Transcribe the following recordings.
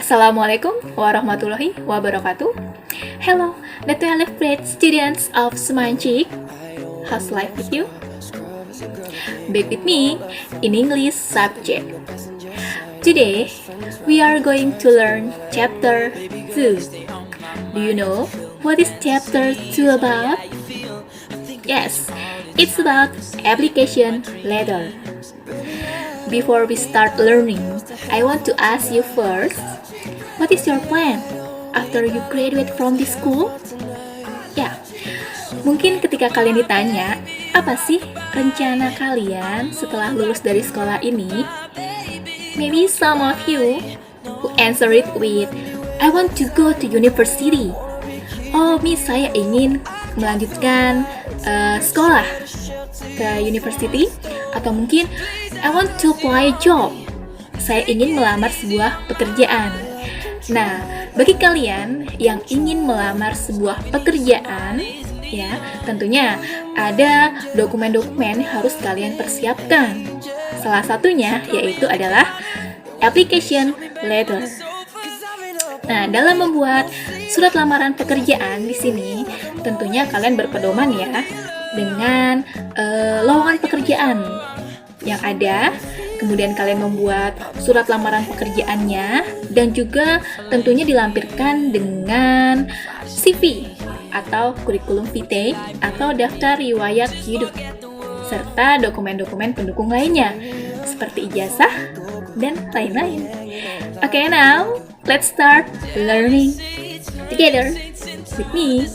Assalamualaikum warahmatullahi wabarakatuh. Hello, the 12th grade students of Semanjik. How's life with you? Back with me in English subject. Today, we are going to learn chapter 2. Do you know what is chapter 2 about? Yes, it's about application letter. Before we start learning, I want to ask you first, what is your plan after you graduate from this school? Ya, mungkin ketika kalian ditanya, apa sih rencana kalian setelah lulus dari sekolah ini? Maybe some of you who answer it with, I want to go to university. Oh, Miss, saya ingin melanjutkan sekolah ke university. Atau mungkin, I want to apply a job. Saya ingin melamar sebuah pekerjaan. Nah, bagi kalian yang ingin melamar sebuah pekerjaan, ya, tentunya ada dokumen-dokumen yang harus kalian persiapkan. Salah satunya yaitu adalah application letter. Nah, dalam membuat surat lamaran pekerjaan di sini, tentunya kalian berpedoman ya dengan lowongan pekerjaan yang ada. Kemudian kalian membuat surat lamaran pekerjaannya dan juga tentunya dilampirkan dengan CV atau kurikulum vitae atau daftar riwayat hidup serta dokumen-dokumen pendukung lainnya seperti ijazah dan lain-lain. Okay, now let's start learning together with me.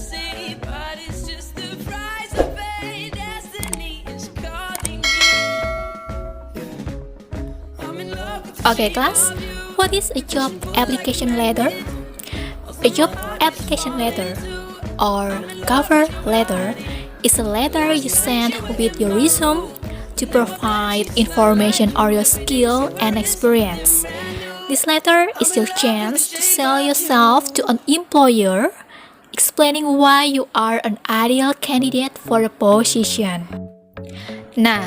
Okay, class, what is a job application letter? A job application letter or cover letter is a letter you send with your resume to provide information on your skill and experience. This letter is your chance to sell yourself to an employer, explaining why you are an ideal candidate for the position. Nah,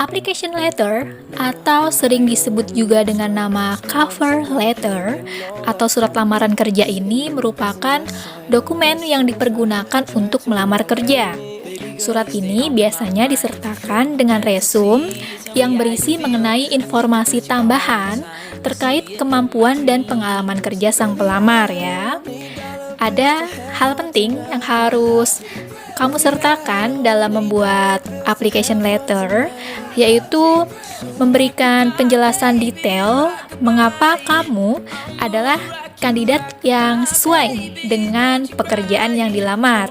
application letter atau sering disebut juga dengan nama cover letter atau surat lamaran kerja ini merupakan dokumen yang dipergunakan untuk melamar kerja. Surat ini biasanya disertakan dengan resume yang berisi mengenai informasi tambahan terkait kemampuan dan pengalaman kerja sang pelamar ya. Ada hal penting yang harus kamu sertakan dalam membuat application letter, yaitu memberikan penjelasan detail mengapa kamu adalah kandidat yang sesuai dengan pekerjaan yang dilamar.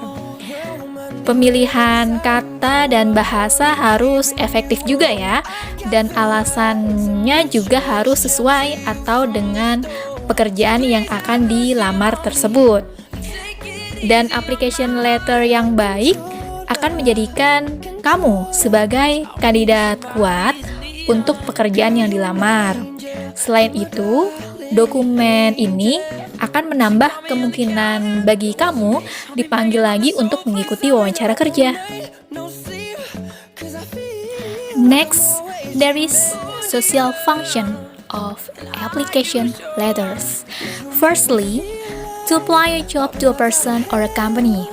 Pemilihan kata dan bahasa harus efektif juga ya, dan alasannya juga harus sesuai atau dengan pekerjaan yang akan dilamar tersebut. Dan application letter yang baik akan menjadikan kamu sebagai kandidat kuat untuk pekerjaan yang dilamar. Selain itu, dokumen ini akan menambah kemungkinan bagi kamu dipanggil lagi untuk mengikuti wawancara kerja. Next, there is social function of application letters. Firstly, to apply a job to a person or a company,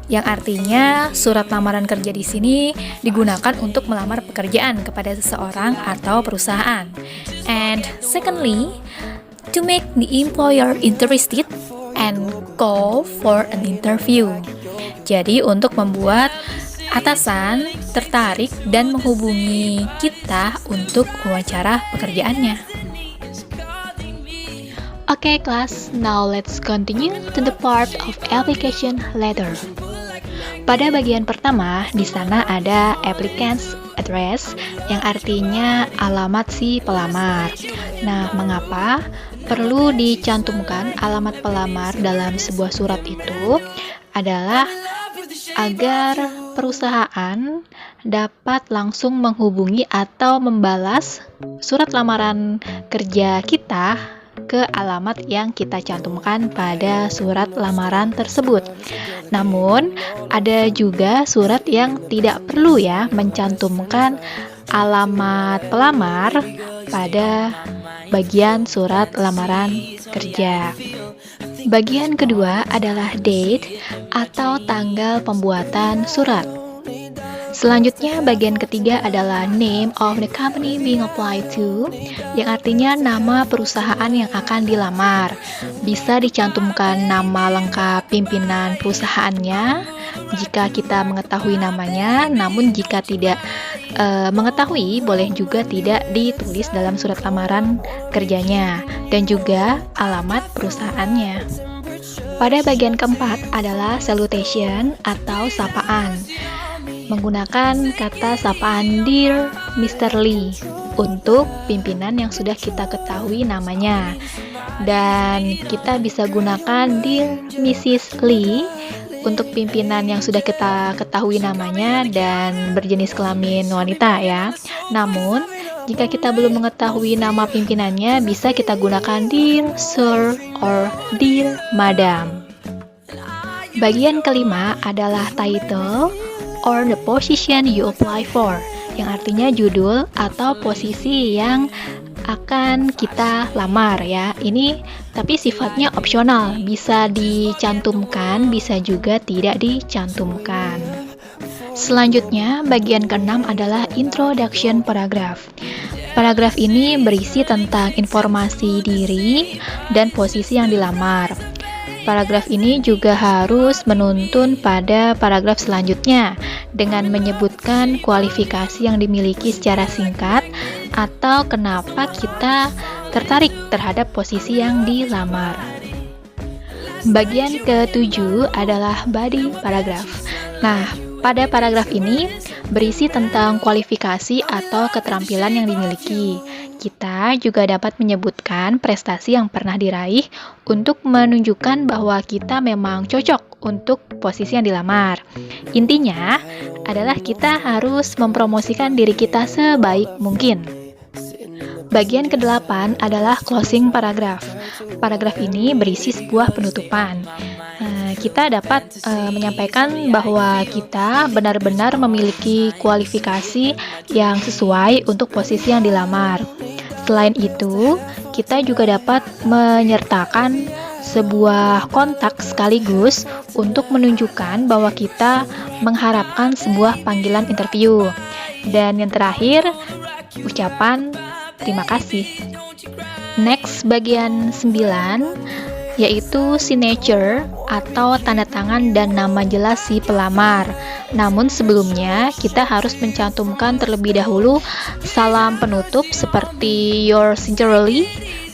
yang artinya surat lamaran kerja di sini digunakan untuk melamar pekerjaan kepada seseorang atau perusahaan. And secondly, to make the employer interested and call for an interview. Jadi untuk membuat atasan tertarik dan menghubungi kita untuk wawancara pekerjaannya. Okay, class, now let's continue to the part of application letter. Pada bagian pertama, di sana ada applicant's address, yang artinya alamat si pelamar. Nah, mengapa perlu dicantumkan alamat pelamar dalam sebuah surat itu? Adalah agar perusahaan dapat langsung menghubungi atau membalas surat lamaran kerja kita ke alamat yang kita cantumkan pada surat lamaran tersebut. Namun, ada juga surat yang tidak perlu ya mencantumkan alamat pelamar pada bagian surat lamaran kerja. Bagian kedua adalah date atau tanggal pembuatan surat. Selanjutnya, bagian ketiga adalah name of the company being applied to, yang artinya nama perusahaan yang akan dilamar. Bisa dicantumkan nama lengkap pimpinan perusahaannya jika kita mengetahui namanya, namun jika tidak mengetahui, boleh juga tidak ditulis dalam surat lamaran kerjanya, dan juga alamat perusahaannya. Pada bagian keempat adalah salutation atau sapaan. Menggunakan kata sapaan Dear Mr. Lee untuk pimpinan yang sudah kita ketahui namanya. Dan kita bisa gunakan Dear Mrs. Lee untuk pimpinan yang sudah kita ketahui namanya dan berjenis kelamin wanita ya. Namun, jika kita belum mengetahui nama pimpinannya, bisa kita gunakan Dear Sir or Dear Madam. Bagian kelima adalah title or the position you apply for, yang artinya judul atau posisi yang akan kita lamar ya. Ini tapi sifatnya opsional, bisa dicantumkan, bisa juga tidak dicantumkan. Selanjutnya, bagian keenam adalah introduction paragraph. Paragraf ini berisi tentang informasi diri dan posisi yang dilamar. Paragraf ini juga harus menuntun pada paragraf selanjutnya dengan menyebutkan kualifikasi yang dimiliki secara singkat atau kenapa kita tertarik terhadap posisi yang dilamar. Bagian ketujuh adalah body paragraph. Nah, pada paragraf ini berisi tentang kualifikasi atau keterampilan yang dimiliki. Kita juga dapat menyebutkan prestasi yang pernah diraih untuk menunjukkan bahwa kita memang cocok untuk posisi yang dilamar. Intinya adalah kita harus mempromosikan diri kita sebaik mungkin. Bagian ke-8 adalah closing paragraph. Paragraf ini berisi sebuah penutupan. Kita dapat menyampaikan bahwa kita benar-benar memiliki kualifikasi yang sesuai untuk posisi yang dilamar. Selain itu, kita juga dapat menyertakan sebuah kontak sekaligus untuk menunjukkan bahwa kita mengharapkan sebuah panggilan interview. Dan yang terakhir, ucapan terima kasih. Next, bagian 9 yaitu signature atau tanda tangan dan nama jelas si pelamar. Namun sebelumnya kita harus mencantumkan terlebih dahulu salam penutup seperti yours sincerely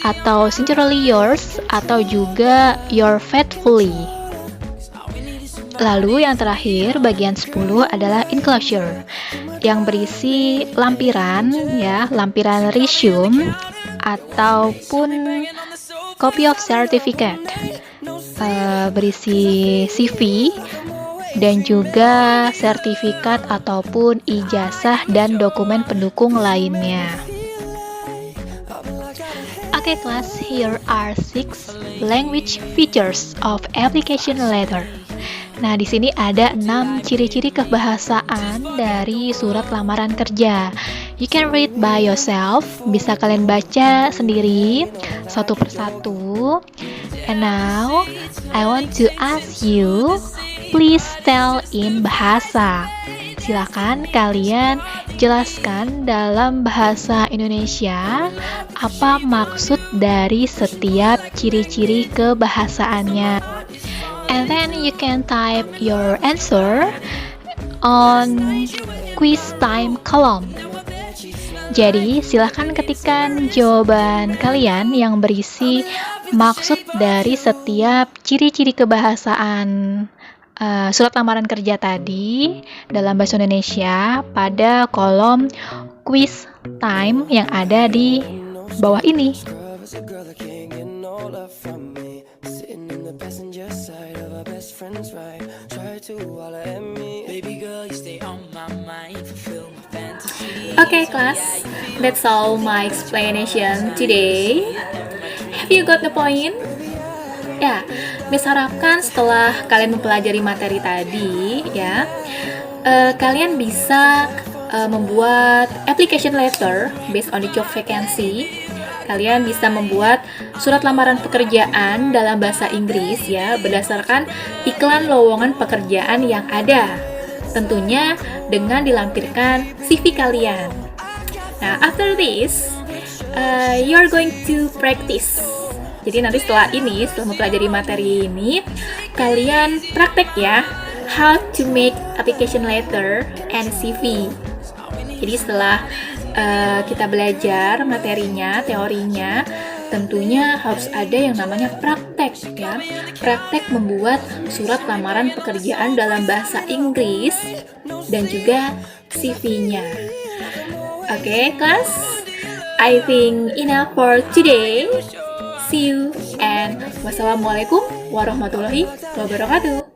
atau sincerely yours atau juga your faithfully. Lalu yang terakhir bagian 10 adalah enclosure yang berisi lampiran ya, lampiran resume ataupun copy of certificate, berisi CV dan juga sertifikat ataupun ijazah dan dokumen pendukung lainnya. Okay class, here are 6 language features of application letter. Nah, di sini ada 6 ciri-ciri kebahasaan dari surat lamaran kerja. You can read by yourself, bisa kalian baca sendiri satu persatu. And now, I want to ask you, please tell in bahasa. Silakan kalian jelaskan dalam bahasa Indonesia apa maksud dari setiap ciri-ciri kebahasaannya. And then you can type your answer on quiz time column. Jadi, silahkan ketikkan jawaban kalian yang berisi maksud dari setiap ciri-ciri kebahasaan surat lamaran kerja tadi dalam bahasa Indonesia pada kolom quiz time yang ada di bawah ini. Okay class, that's all my explanation today. Have you got the point? Ya, Miss harapkan setelah kalian mempelajari materi tadi ya, kalian bisa membuat application letter based on the job vacancy kalian bisa membuat surat lamaran pekerjaan dalam bahasa Inggris ya, berdasarkan iklan lowongan pekerjaan yang ada. Tentunya dengan dilampirkan CV kalian. Nah, after this, you're going to practice. Jadi nanti setelah mempelajari materi ini, kalian praktek ya, how to make application letter and CV. Jadi setelah kita belajar materinya, teorinya, tentunya harus ada yang namanya praktek ya. Praktek membuat surat lamaran pekerjaan dalam bahasa Inggris dan juga CV-nya. Oke, class. I think enough for today. See you and wassalamualaikum warahmatullahi wabarakatuh.